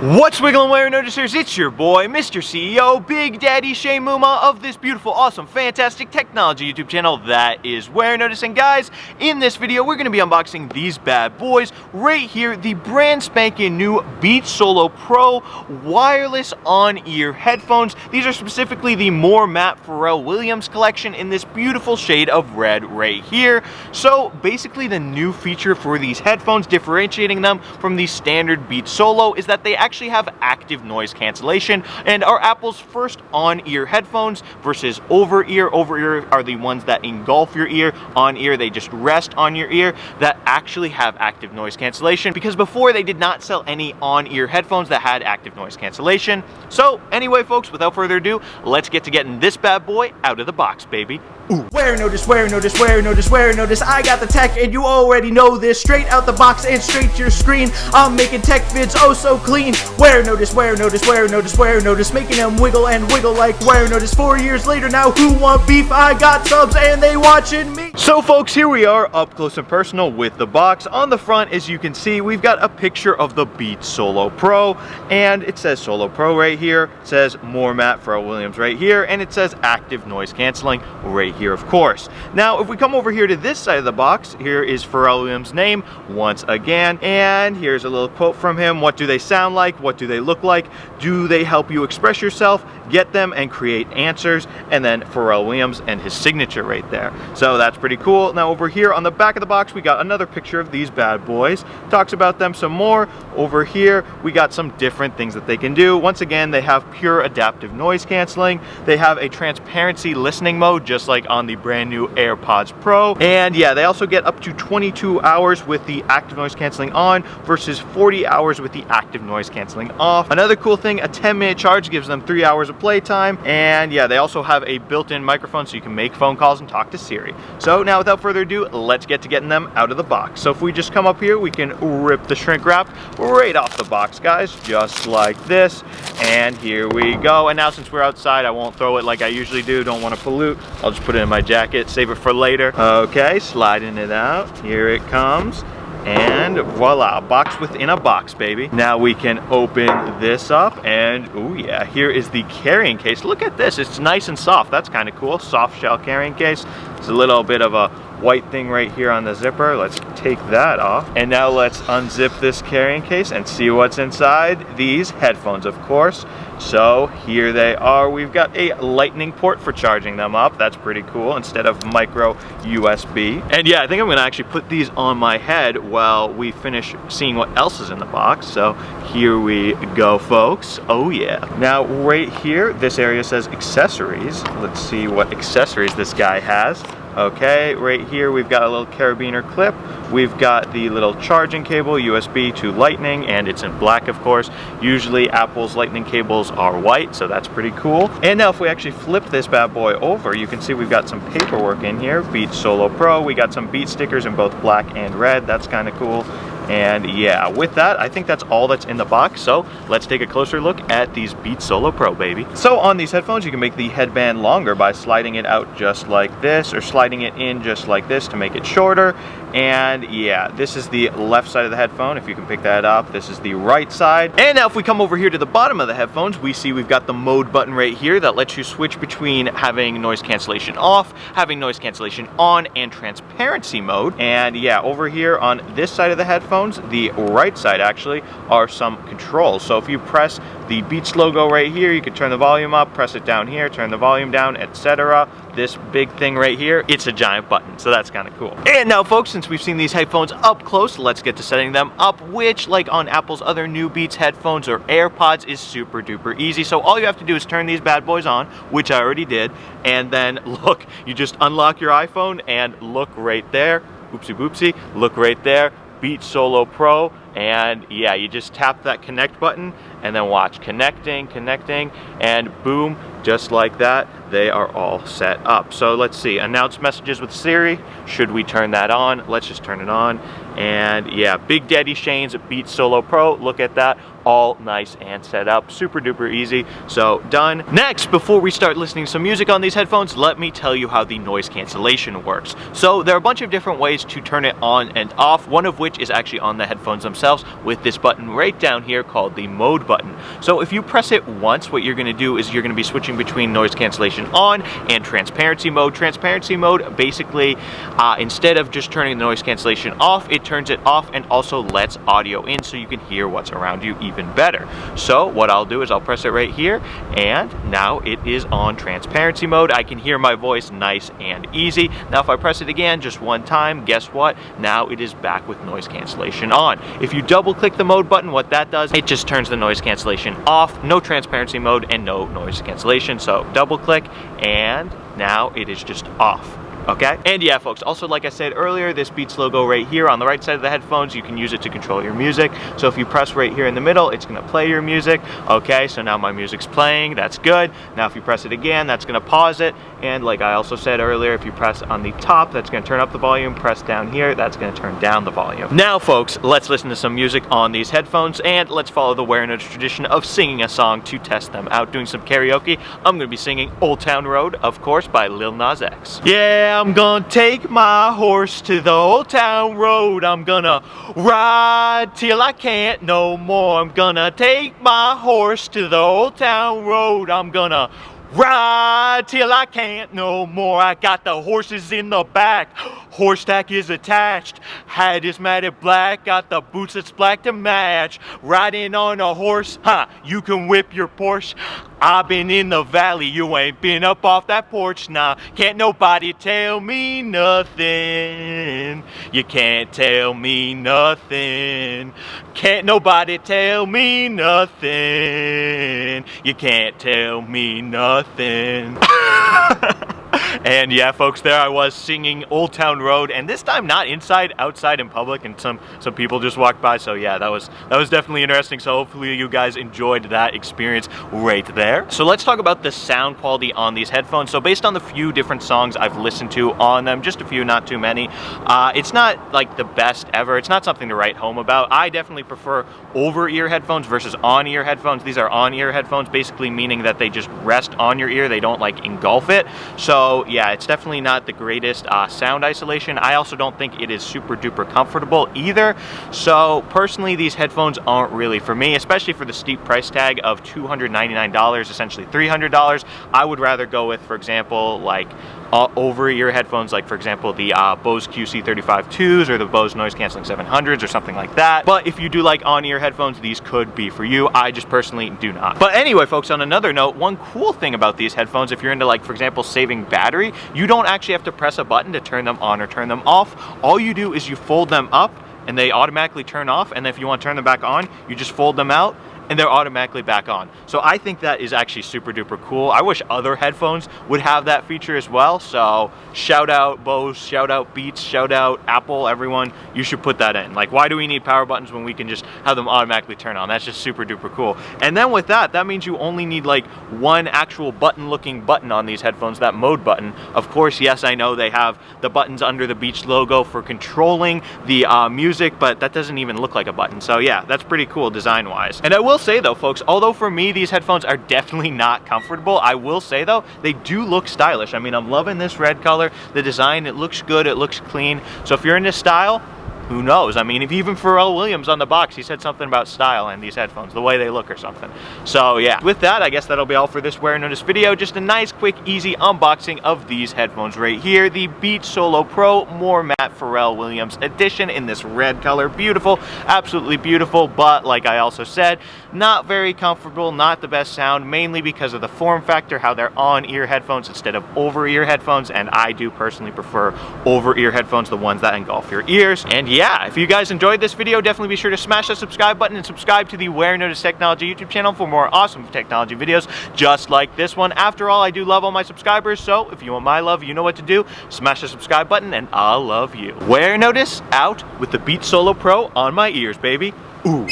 What's wiggling, Warenoticers? It's your boy, Mr. CEO, Big Daddy Shane Mumma of this beautiful, awesome, fantastic technology YouTube channel that is Warenotice. And guys, in this video, we're going to be unboxing these bad boys right here, the brand spanking new Beats Solo Pro wireless on-ear headphones. These are specifically the More Matte Pharrell Williams collection in this beautiful shade of red right here. So basically, the new feature for these headphones, differentiating them from the standard Beats Solo, is that they actually have active noise cancellation and are Apple's first on-ear headphones versus over-ear. Over-ear are the ones that engulf your ear. On-ear, they just rest on your ear, that actually have active noise cancellation, because before they did not sell any on-ear headphones that had active noise cancellation. So anyway, folks, without further ado, let's get to getting this bad boy out of the box, baby. Ooh. Warenotice, I got the tech and you already know this. Straight out the box and straight to your screen, I'm making tech vids oh so clean. Warenotice, making them wiggle and wiggle like Warenotice. 4 years later now, who want beef? I got subs and they watching me. So folks, here we are up close and personal with the box. On the front, as you can see, we've got a picture of the Beats Solo Pro, and it says Solo Pro right here, it says More Matte Pharrell Williams right here, and it says active noise canceling right here, of course. Now, if we come over here to this side of the box, here is Pharrell Williams' name once again, and here's a little quote from him. What do they sound like? What do they look like? Do they help you express yourself, get them, and create answers? And then Pharrell Williams and his signature right there. So that's pretty cool. Now over here on the back of the box, we got another picture of these bad boys. Talks about them some more. Over here, we got some different things that they can do. Once again, they have pure adaptive noise canceling. They have a transparency listening mode, just like on the brand new AirPods Pro. And yeah, they also get up to 22 hours with the active noise canceling on versus 40 hours with the active noise canceling off. Another cool thing, a 10-minute charge gives them 3 hours of playtime. And yeah, they also have a built-in microphone so you can make phone calls and talk to Siri. So now without further ado, let's get to getting them out of the box. So if we just come up here, we can rip the shrink wrap right off the box, guys, just like this. And here we go. And now since we're outside, I won't throw it like I usually do. Don't want to pollute. I'll just put it in my jacket, save it for later. Okay, sliding it out. Here it comes. And voila, box within a box, baby. Now we can open this up, and oh yeah, here is the carrying case. Look at this, it's nice and soft. That's kind of cool. Soft shell carrying case. It's a little bit of a white thing right here on the zipper. Let's take that off. And now let's unzip this carrying case and see what's inside. These headphones, of course. So here they are. We've got a lightning port for charging them up. That's pretty cool, instead of micro USB. And yeah, I think I'm gonna actually put these on my head while we finish seeing what else is in the box. So here we go, folks. Oh yeah. Now right here, this area says accessories. Let's see what accessories this guy has. Okay, right here we've got a little carabiner clip. We've got the little charging cable, USB to lightning, and it's in black, of course. Usually Apple's lightning cables are white, so that's pretty cool. And now if we actually flip this bad boy over, you can see we've got some paperwork in here. Beats Solo Pro. We got some Beats stickers in both black and red. That's kind of cool. And yeah, with that, I think that's all that's in the box. So let's take a closer look at these Beats Solo Pro, baby. So on these headphones, you can make the headband longer by sliding it out just like this, or sliding it in just like this to make it shorter. And yeah, this is the left side of the headphone. If you can pick that up, this is the right side. And now if we come over here to the bottom of the headphones, we see we've got the mode button right here that lets you switch between having noise cancellation off, having noise cancellation on, and transparency mode. And yeah, over here on this side of the headphones, the right side actually, are some controls. So if you press the Beats logo right here, you can turn the volume up, press it down here, turn the volume down, etc. This big thing right here, it's a giant button, so that's kind of cool. And now folks, since we've seen these headphones up close, let's get to setting them up, which, like on Apple's other new Beats headphones or AirPods, is super duper easy. So all you have to do is turn these bad boys on, which I already did, and then look, you just unlock your iPhone and look right there, oopsie boopsie, look right there, Beats Solo Pro. And yeah, you just tap that connect button and then watch, connecting, and boom, just like that, they are all set up. So let's see, announce messages with Siri. Should we turn that on? Let's just turn it on. And yeah, Big Daddy Shane's Beats Solo Pro, look at that, all nice and set up. Super duper easy. So done. Next, before we start listening to some music on these headphones, let me tell you how the noise cancellation works. So there are a bunch of different ways to turn it on and off, one of which is actually on the headphones themselves with this button right down here called the mode button. So if you press it once, what you're going to do is you're going to be switching between noise cancellation on and transparency mode. Transparency mode basically, instead of just turning the noise cancellation off, it turns it off and also lets audio in so you can hear what's around you even better. So what I'll do is I'll press it right here, and now it is on transparency mode. I can hear my voice nice and easy. Now if I press it again just one time, guess what? Now it is back with noise cancellation on. If you double click the mode button, what that does, it just turns the noise cancellation off, no transparency mode and no noise cancellation. So double click and now it is just off. Okay, and yeah folks, also like I said earlier, this Beats logo right here on the right side of the headphones, you can use it to control your music. So if you press right here in the middle, it's going to play your music. Okay, so now my music's playing, that's good. Now if you press it again, that's going to pause it, and like I also said earlier, if you press on the top, that's going to turn up the volume. Press down here, that's going to turn down the volume. Now folks, let's listen to some music on these headphones, and let's follow the Warenotice tradition of singing a song to test them out. Doing some karaoke, I'm going to be singing Old Town Road, of course, by Lil Nas X. Yeah, I'm gonna take my horse to the old town road. I'm gonna ride till I can't no more. I'm gonna take my horse to the old town road. I'm gonna ride till I can't no more. I got the horses in the back, horse tack is attached, hat is matted black, got the boots that's black to match. Riding on a horse, you can whip your Porsche. I've been in the valley, you ain't been up off that porch. Nah, can't nobody tell me nothing. You can't tell me nothing. Can't nobody tell me nothing. You can't tell me nothing. And yeah folks, there I was singing Old Town Road, and this time not inside, outside in public, and some people just walked by. So yeah, that was definitely interesting. So hopefully you guys enjoyed that experience right there. So let's talk about the sound quality on these headphones. So based on the few different songs I've listened to on them, just a few, not too many, it's not like the best ever. It's not something to write home about. I definitely prefer over-ear headphones versus on-ear headphones. These are on-ear headphones, basically meaning that they just rest on your ear, they don't like engulf it. So yeah, it's definitely not the greatest sound isolation. I also don't think it is super duper comfortable either. So personally, these headphones aren't really for me, especially for the steep price tag of $299, essentially $300. I would rather go with, for example, like over-ear headphones, like for example the Bose QC35-2s or the Bose Noise Cancelling 700s or something like that. But if you do like on-ear headphones, these could be for you. I just personally do not. But anyway folks, on another note, one cool thing about these headphones, if you're into like for example saving battery, you don't actually have to press a button to turn them on or turn them off. All you do is you fold them up and they automatically turn off, and if you want to turn them back on, you just fold them out and they're automatically back on. So I think that is actually super duper cool. I wish other headphones would have that feature as well. So shout out Bose, shout out Beats, shout out Apple, everyone, you should put that in. Like, why do we need power buttons when we can just have them automatically turn on? That's just super duper cool. And then with that, that means you only need like one actual button looking button on these headphones, that mode button. Of course, yes, I know they have the buttons under the Beats logo for controlling the music, but that doesn't even look like a button. So yeah, that's pretty cool design wise. And I will say though folks, although for me these headphones are definitely not comfortable, I will say though they do look stylish. I mean, I'm loving this red color, the design, it looks good, it looks clean. So if you're into style, who knows? I mean, if even Pharrell Williams on the box, he said something about style and these headphones, the way they look or something. So yeah, with that, I guess that'll be all for this Warenotice video. Just a nice, quick, easy unboxing of these headphones right here. The Beats Solo Pro More Matte Pharrell Williams edition in this red color. Beautiful, absolutely beautiful, but like I also said, not very comfortable, not the best sound, mainly because of the form factor, how they're on-ear headphones instead of over-ear headphones, and I do personally prefer over-ear headphones, the ones that engulf your ears. And yeah, if you guys enjoyed this video, definitely be sure to smash that subscribe button and subscribe to the Warenotice Technology YouTube channel for more awesome technology videos just like this one. After all, I do love all my subscribers, so if you want my love, you know what to do. Smash the subscribe button and I'll love you. Warenotice out with the Beats Solo Pro on my ears, baby. Ooh.